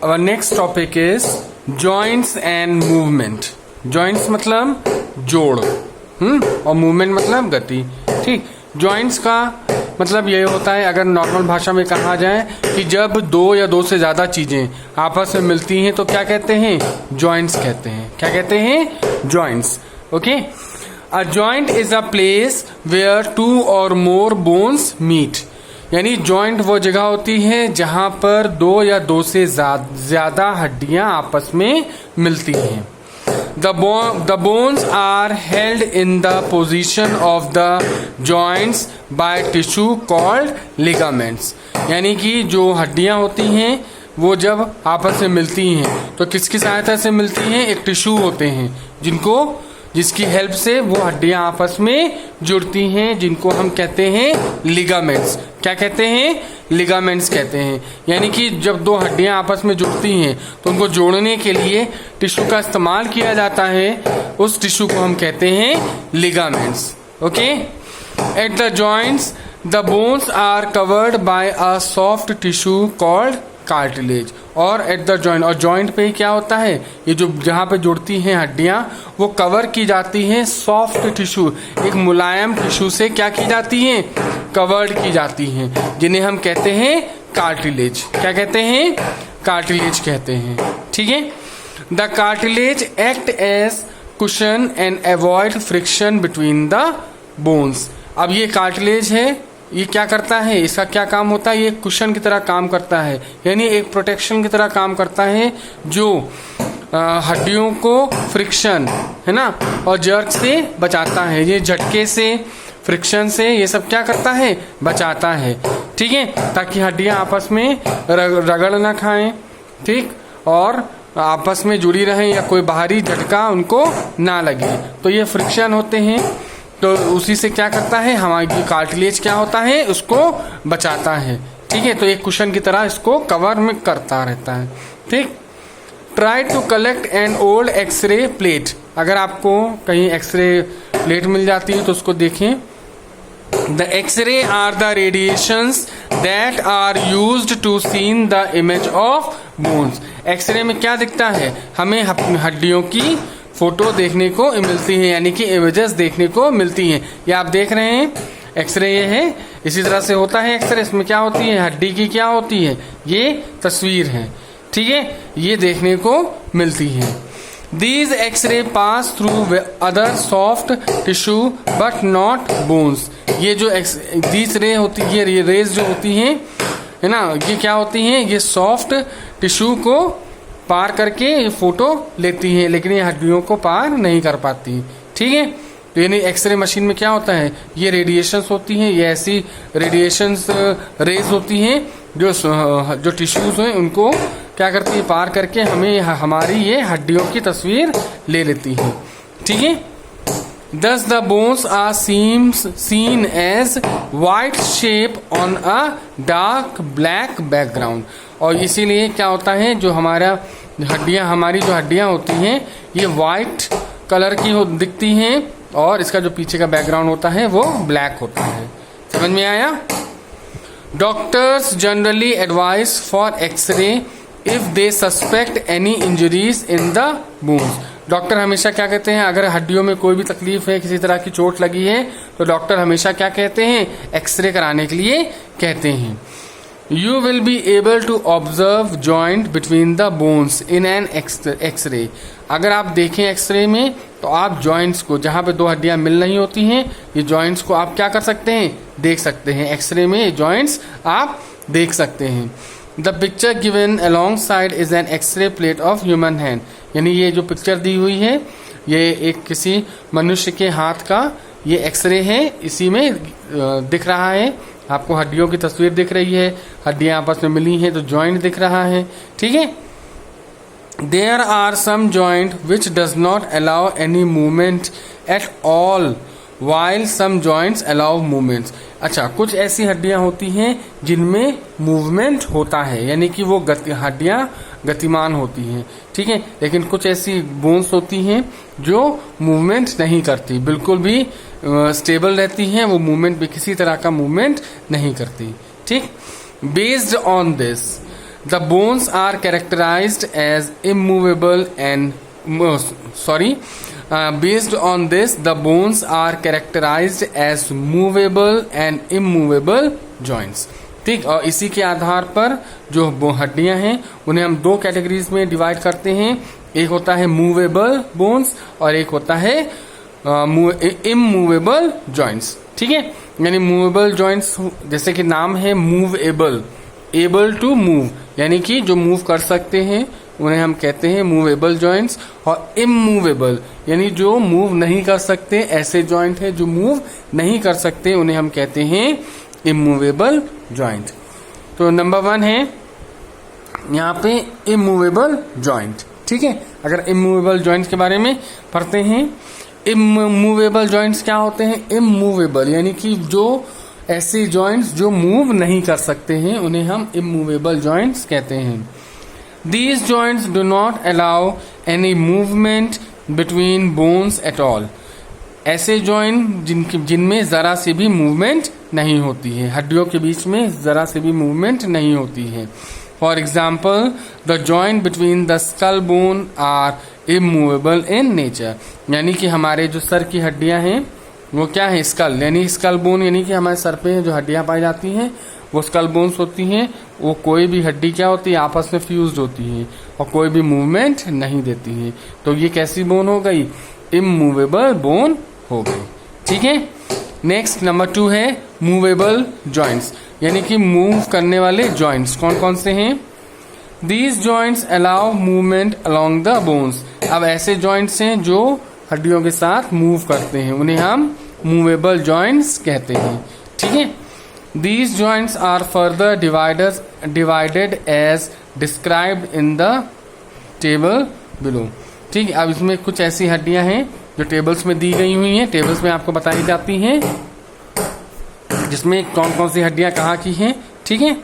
Our next topic is joints and movement. Joints मतलब जोड़, और movement मतलब गति. ठीक. Joints का मतलब ये होता है, अगर नॉर्मल भाषा में कहा जाए कि जब दो या दो से ज्यादा चीजें आपस में मिलती हैं तो क्या कहते हैं? जॉइंट्स कहते हैं. क्या कहते हैं? Joints. Okay. A joint is a place where two or more bones meet. यानी जॉइंट वो जगह होती है जहां पर दो या दो से ज्यादा हड्डियां आपस में मिलती हैं. The bones are held in the position of the joints by tissue called ligaments. यानी कि जो हड्डियां होती हैं वो जब आपस में मिलती हैं तो किसकी सहायता से मिलती हैं? एक टिश्यू होते हैं जिसकी हेल्प से वो हड्डियां आपस में जुड़ती हैं, जिनको हम कहते हैं लिगामेंट्स. क्या कहते हैं? लिगामेंट्स कहते हैं. यानी कि जब दो हड्डियां आपस में जुड़ती हैं तो उनको जोड़ने के लिए टिश्यू का इस्तेमाल किया जाता है. उस टिश्यू को हम कहते हैं ligaments. Okay. At the joints the bones are covered by a soft tissue called cartilage. और एट द जॉइंट, और जॉइंट पे ही क्या होता है? ये जो जहां पे जुड़ती हैं हड्डियां वो कवर की जाती हैं सॉफ्ट टिश्यू, एक मुलायम टिश्यू से क्या की जाती हैं? कवर्ड की जाती हैं, जिन्हें हम कहते हैं कार्टिलेज. क्या कहते हैं? कार्टिलेज कहते हैं. ठीक है. The cartilage act as cushion and avoid friction between the bones. अब ये कार्टिलेज है, ये क्या करता है? इसका क्या काम होता है? ये कुशन की तरह काम करता है, यानी एक प्रोटेक्शन की तरह काम करता है जो हड्डियों को फ्रिक्शन, है ना, और जर्क से बचाता है. ये झटके से, फ्रिक्शन से, ये सब क्या करता है? बचाता है. ठीक है. ताकि हड्डियां आपस में रगड़ ना खाएं. ठीक. और आपस में जुड़ी रहें या कोई बाहरी झटका उनको ना लगे. तो ये फ्रिक्शन होते हैं. तो उसी से क्या करता है? हमारी कार्टिलेज क्या होता है? उसको बचाता है. ठीक है. तो एक कुशन की तरह इसको कवर में करता रहता है. ठीक. Try to collect an old x ray plate. अगर आपको कहीं एक्सरे प्लेट मिल जाती है तो उसको देखें. The x ray are the radiations that are used to seen the image of bones. X ray में क्या दिखता है? हमें हड्डियों की फोटो देखने को मिलती है, यानी कि इमेजेस देखने को मिलती हैं. ये आप देख रहे हैं एक्सरे, ये है. इसी तरह से होता है एक्सरे. इसमें क्या होती है? हड्डी की क्या होती है? ये तस्वीर है. ठीक है. ये देखने को मिलती है. These x ray pass through other soft tissue but not bones. ये जो दीज रे होती है, ये रेज जो होती हैं, है ना, ये क्या होती हैं? ये सॉफ्ट टिश्यू को पार करके ये फोटो लेती हैं, लेकिन ये हड्डियों को पार नहीं कर पाती. ठीक है. तो यानी एक्सरे मशीन में क्या होता है? ये रेडिएशंस होती हैं, ये ऐसी रेडिएशंस रेज होती हैं जो टिश्यूज हैं उनको क्या करती है? पार करके हमें हमारी ये हड्डियों की तस्वीर ले लेती हैं. ठीक है. Thus the bones are seen as white shape on a dark black background. और इसीलिए क्या होता है? जो हमारी जो हड्डियां होती हैं ये वाइट कलर की दिखती हैं और इसका जो पीछे का बैकग्राउंड होता है वो ब्लैक होता है. समझ में आया? Doctors generally advice for x ray if they suspect any injuries in the bones. Doctor हमेशा क्या कहते हैं? अगर हड्डियों में कोई भी तकलीफ है, किसी तरह की चोट लगी है, तो डॉक्टर हमेशा क्या कहते हैं? एक्सरे कराने के लिए कहते हैं. You will be able to observe joint between the bones in an X-ray. अगर आप देखें एक्सरे में तो आप जॉइंट्स को, जहां पे दो हड्डियां मिल रही होती हैं, ये जॉइंट्स को आप क्या कर सकते हैं? देख सकते हैं. एक्सरे में जॉइंट्स आप देख सकते हैं. The picture given alongside is an x ray plate of human hand. यानी ये जो पिक्चर दी हुई है ये एक किसी मनुष्य के हाथ का ये एक्सरे है. इसी में दिख रहा है, आपको हड्डियों की तस्वीर दिख रही है, हड्डियां आपस में मिली हैं तो जॉइंट दिख रहा है. ठीक है. There are some joint which does not allow any movement at all while some joints allow movements. अच्छा, कुछ ऐसी हड्डियां होती हैं जिनमें मूवमेंट होता है, यानी कि वो हड्डियां गतिमान होती हैं. ठीक है. लेकिन कुछ ऐसी बोन्स होती हैं जो मूवमेंट नहीं करती, बिल्कुल भी स्टेबल रहती हैं, वो मूवमेंट भी किसी तरह का मूवमेंट नहीं करती. ठीक. Based on this the bones are characterised as immovable and based on this the bones are characterized as movable and immovable joints. ठीक, और इसी के आधार पर जो हड्डियां हैं उन्हें हम दो कैटेगरीज में डिवाइड करते हैं. एक होता है मूवेबल बोन्स और एक होता है इमूवेबल जॉइंट्स. ठीक है, यानी मूवेबल जॉइंट्स जैसे कि नाम है मूवेबल, एबल टू मूव, यानी कि जो मूव कर सकते हैं उन्हें हम कहते हैं मूवेबल जॉइंट्स. और इमूवेबल यानी जो मूव नहीं कर सकते, ऐसे जॉइंट है जो मूव नहीं कर सकते, उन्हें हम कहते हैं इमूवेबल जॉइंट. तो नंबर 1 है यहाँ पे इमूवेबल जॉइंट. ठीक है, अगर इमूवेबल जॉइंट्स के बारे में पढ़ते हैं, इमूवेबल जॉइंट्स क्या होते हैं? इमूवेबल यानी कि जो ऐसे जॉइंट्स जो मूव नहीं कर सकते हैं उन्हें हम इमूवेबल जॉइंट्स कहते हैं. These joints do not allow any movement between bones at all. ऐसे जॉइंट जिनमें जरा सी भी मूवमेंट नहीं होती है, हड्डियों के बीच में जरा सी भी मूवमेंट नहीं होती है. For example the joint between the skull bone are immovable in nature. यानी कि हमारे जो सर की हड्डियां हैं वो क्या है? स्कल, यानी स्कल बोन यानी कि हमारे सर पे जो हड्डियां पाई जाती हैं वो स्कल बोन्स होती हैं. वो कोई भी हड्डी क्या होती है? आपस में फ्यूज्ड होती है और कोई भी मूवमेंट नहीं देती है. तो ये कैसी बोन हो गई? इमूवेबल बोन हो गई. ठीक है, नेक्स्ट नंबर 2 है मूवेबल जॉइंट्स, यानी कि मूव करने वाले जॉइंट्स. कौन कौन से हैं? These joints allow movement along the bones. अब ऐसे जॉइंट्स हैं जो हड्डियों के साथ मूव करते हैं, उन्हें हम मूवेबल जॉइंट्स कहते हैं. ठीक है, these joints are further divided as described in the table below. ठीक है, अब इसमें कुछ ऐसी हड्डियां हैं जो टेबल्स में दी गई हुई हैं, टेबल्स में आपको बताई जाती हैं जिसमें कौन कौन सी हड्डियां कहाँ की हैं. ठीक है,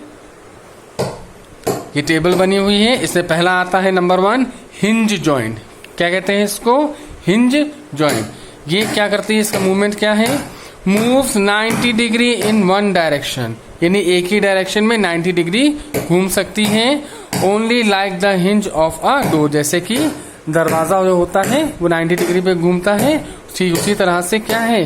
ये टेबल बनी हुई है. इसमें पहला आता है नंबर 1 हिंज जॉइंट. क्या कहते हैं इसको? Hinge joint. ये क्या करती है? इसका मूवमेंट क्या है? Moves 90 degree in one direction, यानी एक ही डायरेक्शन में 90 डिग्री घूम सकती है. Only like the hinge of a door. जैसे कि दरवाजा जो होता है वो 90 डिग्री पे घूमता है, ठीक उसी तरह से क्या है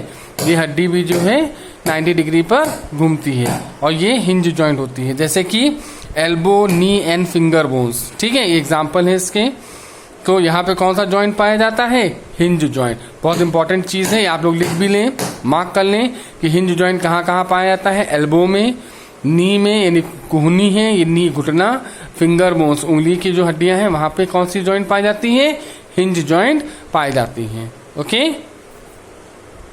ये हड्डी भी जो है 90 डिग्री पर घूमती है और ये हिंज जॉइंट होती है. जैसे कि elbow, knee and finger bones. ठीक है, ये एग्जाम्पल है इसके. तो यहाँ पे कौन सा जॉइंट पाया जाता है? Hinge joint. बहुत इंपॉर्टेंट चीज है, आप लोग लिख भी लें, मार्क कर लें कि हिंज जॉइंट कहाँ कहाँ पाया जाता है. एल्बो में, नी में यानी कुहनी है, ये नी घुटना, फिंगर बोन्स उंगली की जो हड्डियां हैं वहां पे कौन सी जॉइंट पाई जाती है? हिंज जॉइंट पाई जाती हैं. ओके.